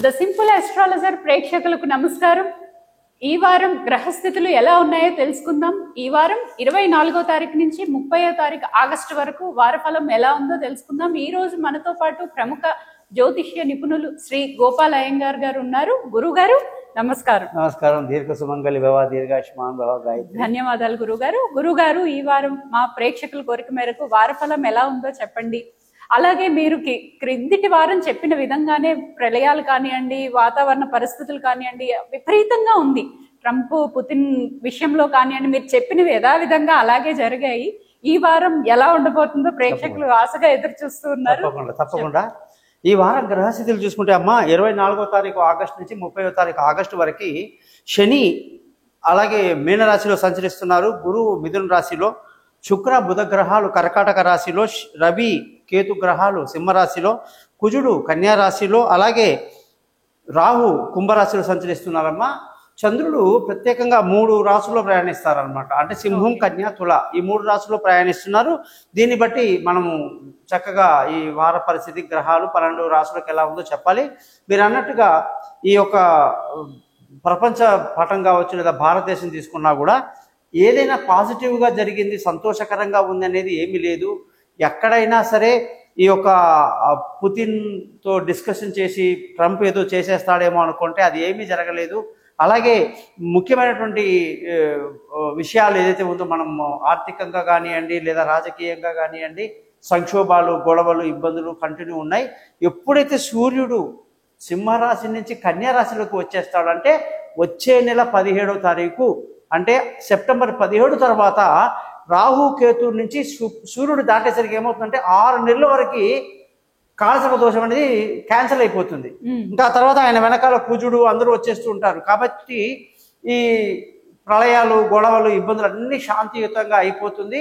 The simple astrologer ప్రేక్షకులకు నమస్కారం. ఈ వారం గ్రహస్థితులు ఎలా ఉన్నాయో తెలుసుకుందాం. ఈ వారం 24వ తారీఖు నుంచి 30వ తారీఖు ఆగస్టు వరకు వారఫలం ఎలా ఉందో తెలుసుకుందాం. ఈ రోజు మనతో పాటు ప్రముఖ జ్యోతిష్య నిపుణులు శ్రీ గోపాల్ అయ్యంగార్ గారు ఉన్నారు. గురుగారు నమస్కారం. నమస్కారం. దీర్ఘ సుమంగళి భవ, దీర్ఘాయుష్మాన్ భవ. గాయత్రి. ధన్యవాదాలు గురుగారు. గురుగారు, ఈ వారం మా ప్రేక్షకుల కోరిక మేరకు వారఫలం ఎలా ఉందో చెప్పండి. అలాగే మీరు క్రిందిటి వారం చెప్పిన విధంగానే ప్రళయాలు కానివ్వండి, వాతావరణ పరిస్థితులు కానివ్వండి విపరీతంగా ఉంది. ట్రంప్ పుతిన్ విషయంలో కానివ్వండి, మీరు చెప్పినవి యథావిధంగా అలాగే జరిగాయి. ఈ వారం ఎలా ఉండబోతుందో ప్రేక్షకులు ఆశగా ఎదురు చూస్తూ ఉన్నారు. తప్పకుండా ఈ వారం గ్రహస్థితులు చూసుకుంటే అమ్మ 24వ తారీఖు ఆగస్టు నుంచి 30వ తారీఖు ఆగస్టు వరకు శని అలాగే మీనరాశిలో సంచరిస్తున్నారు. గురువు మిథున రాశిలో, శుక్ర బుధ గ్రహాలు కర్కాటక రాశిలో, రవి కేతు గ్రహాలు సింహరాశిలో, కుజుడు కన్యా రాశిలో, అలాగే రాహు కుంభరాశిలో సంచరిస్తున్నారమ్మా. చంద్రుడు ప్రత్యేకంగా 3 రాశుల్లో ప్రయాణిస్తారనమాట. అంటే సింహం, కన్య, తుల ఈ 3 రాశుల్లో ప్రయాణిస్తున్నారు. దీన్ని బట్టి మనము చక్కగా ఈ వార పరిస్థితి గ్రహాలు 12 రాశులకు ఎలా ఉందో చెప్పాలి. మీరు అన్నట్టుగా ఈ యొక్క ప్రపంచ పటం కావచ్చు లేదా భారతదేశం తీసుకున్నా కూడా ఏదైనా పాజిటివ్గా జరిగింది, సంతోషకరంగా ఉంది అనేది ఏమీ లేదు. ఎక్కడైనా సరే ఈ యొక్క పుతిన్తో డిస్కషన్ చేసి ట్రంప్ ఏదో చేసేస్తాడేమో అనుకుంటే అది ఏమీ జరగలేదు. అలాగే ముఖ్యమైనటువంటి విషయాలు ఏదైతే ఉందో మనం ఆర్థికంగా కానివ్వండి లేదా రాజకీయంగా కానివ్వండి సంక్షోభాలు, గొడవలు, ఇబ్బందులు కంటిన్యూ ఉన్నాయి. ఎప్పుడైతే సూర్యుడు సింహరాశి నుంచి కన్యా రాశిలోకి వచ్చేస్తాడంటే వచ్చే నెల 17వ తారీఖు అంటే సెప్టెంబర్ 17 తర్వాత రాహు కేతు నుంచి సూర్యుడు దాటేసరికి ఏమవుతుందంటే 6 నెలల వరకు కాలసర్ప దోషం అనేది క్యాన్సిల్ అయిపోతుంది. ఇంకా తర్వాత ఆయన వెనకాల కుజుడు అందరూ వచ్చేస్తూ ఉంటారు. కాబట్టి ఈ ప్రళయాలు, గొడవలు, ఇబ్బందులు అన్నీ శాంతియుతంగా అయిపోతుంది.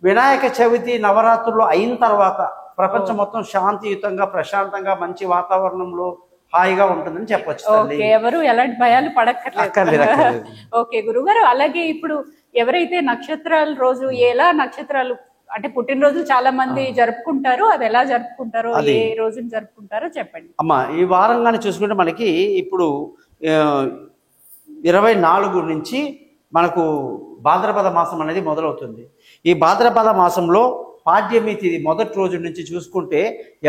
వినాయక చవితి నవరాత్రులు అయిన తర్వాత ప్రపంచం మొత్తం శాంతియుతంగా, ప్రశాంతంగా, మంచి వాతావరణంలో హాయిగా ఉంటుందని చెప్పొచ్చు. ఎవరు ఎలాంటి భయాలు పడక్కర్లేదు. ఓకే గురుగారు, అలాగే ఇప్పుడు ఎవరైతే నక్షత్రాల రోజు ఎలా నక్షత్రాలు అంటే పుట్టినరోజు చాలా మంది జరుపుకుంటారు, అది ఎలా జరుపుకుంటారో, ఏ రోజున జరుపుకుంటారో చెప్పండి. అమ్మా ఈ వారంగానే చూసుకుంటే మనకి ఇప్పుడు 24 నుంచి మనకు భాద్రపద మాసం అనేది మొదలవుతుంది. ఈ భాద్రపద మాసంలో పాడ్యమి తిథి మొదటి రోజు నుంచి చూసుకుంటే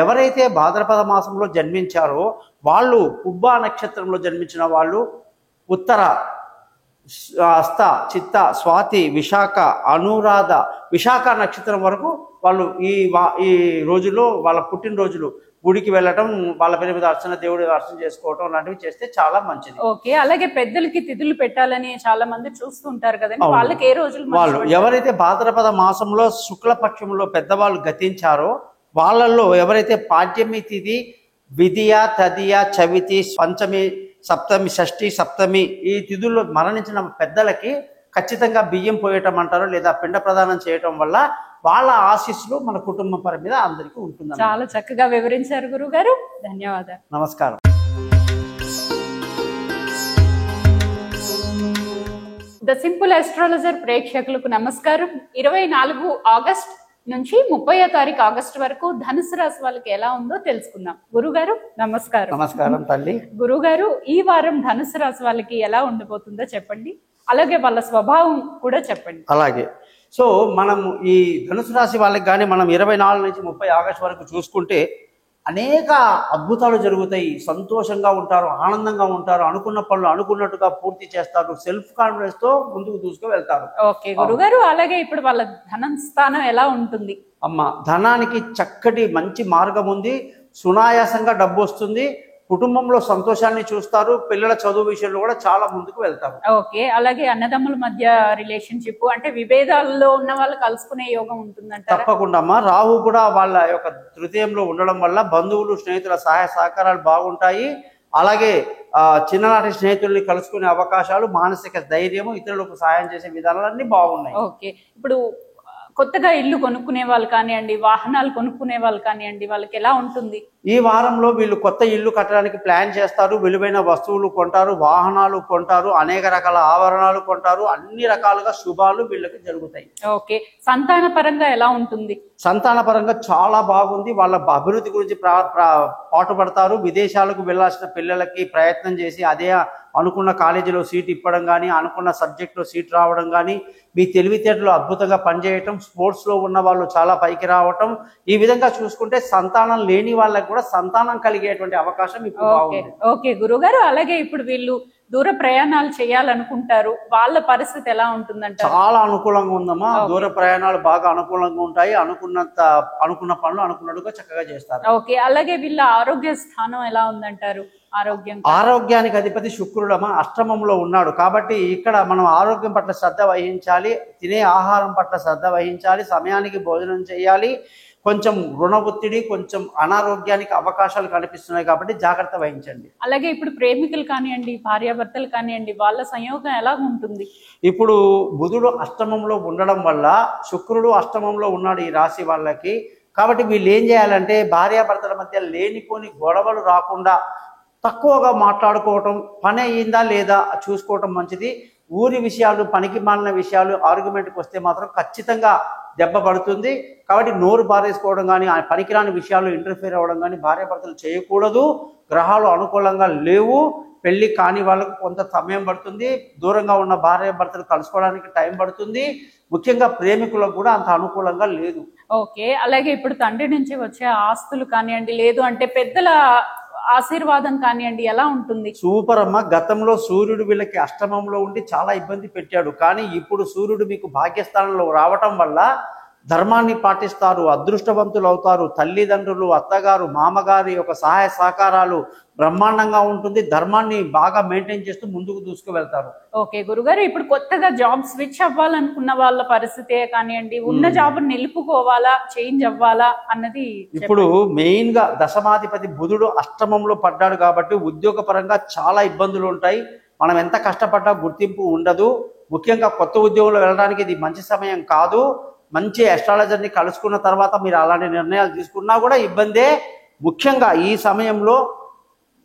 ఎవరైతే భాద్రపద మాసంలో జన్మించారో వాళ్ళు పుబ్బా నక్షత్రంలో జన్మించిన వాళ్ళు ఉత్తర, హస్త, చిత్త, స్వాతి, విశాఖ, అనురాధ, విశాఖ నక్షత్రం వరకు వాళ్ళు ఈ రోజుల్లో వాళ్ళ పుట్టినరోజులు గుడికి వెళ్ళటం, వాళ్ళ పేరు మీద అర్చన, దేవుడి అర్చన చేసుకోవటం లాంటివి చేస్తే చాలా మంచిది. ఓకే, అలాగే పెద్దలకి తిథులు పెట్టాలని చాలా మంది చూస్తూ ఉంటారు కదండి, వాళ్ళకి ఏ రోజులు? వాళ్ళు ఎవరైతే భాద్రపద మాసంలో శుక్లపక్షంలో పెద్దవాళ్ళు గతించారో వాళ్ళల్లో ఎవరైతే పాడ్యమి తిథి, విధియ, తదియ, చవితి, పంచమి, సప్తమి, షష్ఠి, సప్తమి ఈ తిథుల్లో మరణించిన పెద్దలకి ఖచ్చితంగా బియ్యం పోయటం అంటారు లేదా పిండ ప్రదానం చేయటం వల్ల వాళ్ళ ఆశీస్సులు మన కుటుంబం పరి మీద అందరికీ ఉంటుంది. చాలా చక్కగా వివరించారు గురుగారు, ధన్యవాదాలు. నమస్కారం. ద సింపుల్ అస్ట్రాలజర్ ప్రేక్షకులకు నమస్కారం. 24 ఆగస్ట్ నుంచి 30వ తారీఖు ఆగస్టు వరకు ధనుసు రాశి వాళ్ళకి ఎలా ఉందో తెలుసుకుందాం. గురుగారు నమస్కారం. నమస్కారం తల్లి. గురుగారు, ఈ వారం ధనుసు రాశి వాళ్ళకి ఎలా ఉండబోతుందో చెప్పండి, అలాగే వాళ్ళ స్వభావం కూడా చెప్పండి. అలాగే సో మనం ఈ ధనుసు రాశి వాళ్ళకి కానీ మనం 24 నుంచి 30 ఆగస్టు వరకు చూసుకుంటే అనేక అద్భుతాలు జరుగుతాయి. సంతోషంగా ఉంటారు, ఆనందంగా ఉంటారు, అనుకున్న పనులు అనుకున్నట్టుగా పూర్తి చేస్తారు, సెల్ఫ్ కాన్ఫిడెన్స్ తో ముందుకు దూసుకు వెళ్తారు. ఓకే గురుగారు, అలాగే ఇప్పుడు వాళ్ళ ధనం స్థానం ఎలా ఉంటుంది? అమ్మ ధనానికి చక్కటి మంచి మార్గం ఉంది, సునాయాసంగా డబ్బు వస్తుంది, కుటుంబంలో సంతోషాన్ని చూస్తారు, పిల్లల చదువు విషయంలో కూడా చాలా ముందుకు వెళ్తారు. ఓకే, అలాగే అన్నదమ్ముల మధ్య రిలేషన్షిప్ అంటే విభేదాల్లో ఉన్న వాళ్ళు కలుసుకునే యోగం ఉంటుందంట. తప్పకుండా అమ్మా. రాహు కూడా వాళ్ళ యొక్క తృతీయంలో ఉండడం వల్ల బంధువులు, స్నేహితుల సహాయ సహకారాలు బాగుంటాయి. అలాగే చిన్ననాటి స్నేహితుల్ని కలుసుకునే అవకాశాలు, మానసిక ధైర్యము, ఇతరులకు సహాయం చేసే విధానాలన్నీ బాగున్నాయి. ఓకే, ఇప్పుడు కొత్తగా ఇల్లు కొనుక్కునే వాళ్ళు కానివ్వండి, వాహనాలు కొనుక్కునే వాళ్ళు కానివ్వండి, వాళ్ళకి ఎలా ఉంటుంది? ఈ వారంలో వీళ్ళు కొత్త ఇల్లు కట్టడానికి ప్లాన్ చేస్తారు, విలువైన వస్తువులు కొంటారు, వాహనాలు కొంటారు, అనేక రకాల ఆభరణాలు కొంటారు, అన్ని రకాలుగా శుభాలు వీళ్ళకి జరుగుతాయి. ఓకే, సంతాన పరంగా ఎలా ఉంటుంది? సంతాన పరంగా చాలా బాగుంది. వాళ్ళ అభివృద్ధి గురించి పాటుపడతారు. విదేశాలకు వెళ్ళాల్సిన పిల్లలకి ప్రయత్నం చేసి అదే అనుకున్న కాలేజీలో సీట్ ఇప్పడం కానీ, అనుకున్న సబ్జెక్టులో సీట్ రావడం కానీ, మీ తెలివితేటలు అద్భుతంగా పనిచేయటం, స్పోర్ట్స్లో ఉన్న వాళ్ళు చాలా పైకి రావటం, ఈ విధంగా చూసుకుంటే సంతానం లేని వాళ్ళకి కూడా సంతానం కలిగేటువంటి అవకాశం ఇప్పుడు బాగుంది. ఓకే గురుగారు, అలాగే ఇప్పుడు వీళ్ళు దూర ప్రయాణాలు చేయాలనుకుంటారు, వాళ్ళ పరిస్థితి ఎలా ఉంటుందంట? చాలా అనుకూలంగా ఉందమ్మా. దూర ప్రయాణాలు బాగా అనుకూలంగా ఉంటాయి. అనుకున్న పనులు అనుకున్నట్టుగా చక్కగా చేస్తారు. ఓకే, అలాగే వీళ్ళ ఆరోగ్య స్థానం ఎలా ఉందంటారు? ఆరోగ్యానికి అధిపతి శుక్రుడమ్మా అష్టమంలో ఉన్నాడు కాబట్టి ఇక్కడ మనం ఆరోగ్యం పట్ల శ్రద్ధ వహించాలి, తినే ఆహారం పట్ల శ్రద్ధ వహించాలి, సమయానికి భోజనం చేయాలి. కొంచెం రుణ ఒత్తిడి, కొంచెం అనారోగ్యానికి అవకాశాలు కనిపిస్తున్నాయి కాబట్టి జాగ్రత్త వహించండి. అలాగే ఇప్పుడు ప్రేమికులు కానివ్వండి, భార్యాభర్తలు కానివ్వండి, వాళ్ళ సంయోగం ఎలా ఉంటుంది? ఇప్పుడు బుధుడు అష్టమంలో ఉండడం వల్ల శుక్రుడు అష్టమంలో ఉన్నాడు ఈ రాశి వాళ్ళకి. కాబట్టి వీళ్ళు ఏం చేయాలంటే భార్యాభర్తల మధ్య లేనిపోని గొడవలు రాకుండా తక్కువగా మాట్లాడుకోవటం, పని అయ్యిందా లేదా చూసుకోవటం మంచిది. ఊరి విషయాలు, పనికి మాలిన విషయాలు ఆర్గ్యుమెంట్కి వస్తే మాత్రం ఖచ్చితంగా దెబ్బ పడుతుంది. కాబట్టి నోరు బారేసుకోవడం కానీ, పనికిరాని విషయాలు ఇంటర్ఫియర్ అవ్వడం కానీ భార్యాభర్తలు చేయకూడదు. గ్రహాలు అనుకూలంగా లేవు. పెళ్లి కాని వాళ్ళకు కొంత సమయం పడుతుంది. దూరంగా ఉన్న భార్యాభర్తలు కలుసుకోవడానికి టైం పడుతుంది. ముఖ్యంగా ప్రేమికులకు కూడా అంత అనుకూలంగా లేదు. ఓకే, అలాగే ఇప్పుడు తండ్రి నుంచి వచ్చే ఆస్తులు కానివ్వండి, లేదు అంటే పెద్దల ఆశీర్వాదం కానివ్వండి, ఎలా ఉంటుంది? సూపర్ అమ్మ. గతంలో సూర్యుడు వీళ్ళకి అష్టమంలో ఉండి చాలా ఇబ్బంది పెట్టాడు. కానీ ఇప్పుడు సూర్యుడు మీకు భాగ్యస్థానంలో రావటం వల్ల ధర్మాన్ని పాటిస్తారు, అదృష్టవంతులు అవుతారు. తల్లిదండ్రులు, అత్తగారు, మామగారి యొక్క సహాయ సహకారాలు బ్రహ్మాండంగా ఉంటుంది. ధర్మాన్ని బాగా మెయింటైన్ చేస్తూ ముందుకు దూసుకు వెళ్తారు. ఓకే గురుగారు, ఇప్పుడు కొత్తగా జాబ్ స్విచ్ అవ్వాలనుకున్న వాళ్ళ పరిస్థితి కానివ్వండి, ఉన్న జాబ్ నిలుపుకోవాలా, చేంజ్ అవ్వాలా అన్నది ఇప్పుడు మెయిన్ గా దశమాధిపతి బుధుడు అష్టమంలో పడ్డాడు కాబట్టి ఉద్యోగ పరంగా చాలా ఇబ్బందులు ఉంటాయి. మనం ఎంత కష్టపడ్డా గుర్తింపు ఉండదు. ముఖ్యంగా కొత్త ఉద్యోగంలో వెళ్ళడానికి ఇది మంచి సమయం కాదు. మంచి అస్ట్రాలజర్ని కలుసుకున్న తర్వాత మీరు అలాంటి నిర్ణయాలు తీసుకున్నా కూడా ఇబ్బందే. ముఖ్యంగా ఈ సమయంలో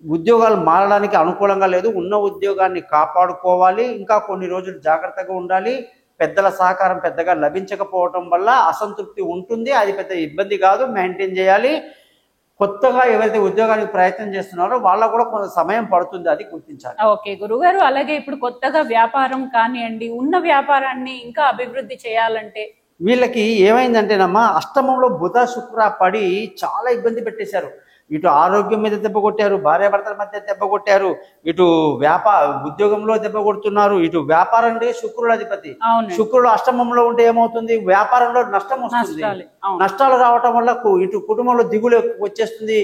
ఉద్యోగాలు మారడానికి అనుకూలంగా లేదు. ఉన్న ఉద్యోగాన్ని కాపాడుకోవాలి. ఇంకా కొన్ని రోజులు జాగ్రత్తగా ఉండాలి. పెద్దల సహకారం పెద్దగా లభించకపోవటం వల్ల అసంతృప్తి ఉంటుంది. అది పెద్ద ఇబ్బంది కాదు, మెయింటైన్ చేయాలి. కొత్తగా ఎవరైతే ఉద్యోగానికి ప్రయత్నం చేస్తున్నారో వాళ్ళకు కూడా కొంత సమయం పడుతుంది, అది గుర్తించాలి. ఓకే గురుగారు, అలాగే ఇప్పుడు కొత్తగా వ్యాపారం కానివ్వండి, ఉన్న వ్యాపారాన్ని ఇంకా అభివృద్ధి చేయాలంటే వీళ్ళకి ఏమైందంటేనమ్మా అష్టమంలో బుధ శుక్ర పడి చాలా ఇబ్బంది పెట్టేశారు. ఇటు ఆరోగ్యం మీద దెబ్బ కొట్టారు, భార్యాభర్తల మధ్య దెబ్బ కొట్టారు, ఇటు ఉద్యోగంలో దెబ్బ కొడుతున్నారు, ఇటు వ్యాపారం అంటే శుక్రుడు అధిపతి. శుక్రుడు అష్టమంలో ఉంటే ఏమవుతుంది, వ్యాపారంలో నష్టం వస్తుంది. నష్టాలు రావటం వల్ల ఇటు కుటుంబంలో దిగులు వచ్చేస్తుంది.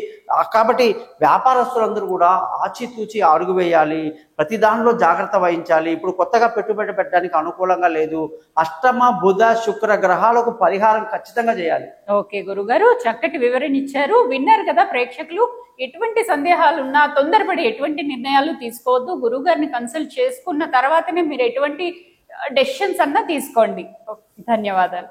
కాబట్టి వ్యాపారస్తులందరూ కూడా ఆచితూచి అడుగు వేయాలి, ప్రతి దానిలో జాగ్రత్త వహించాలి. ఇప్పుడు కొత్తగా పెట్టుబడి పెట్టడానికి అనుకూలంగా లేదు. అష్టమ బుధ శుక్ర గ్రహాలకు పరిహారం ఖచ్చితంగా చేయాలి. ఓకే గురుగారు, చక్కటి వివరణ ఇచ్చారు. విన్నారు కదా ప్రేక్షకులు. ఎటువంటి సందేహాలు ఉన్నా తొందరపడి ఎటువంటి నిర్ణయాలు తీసుకోవద్దు. గురువు గారిని కన్సల్ట్ చేసుకున్న తర్వాతనే మీరు ఎటువంటి డెసిషన్స్ అన్నా తీసుకోండి. ధన్యవాదాలు.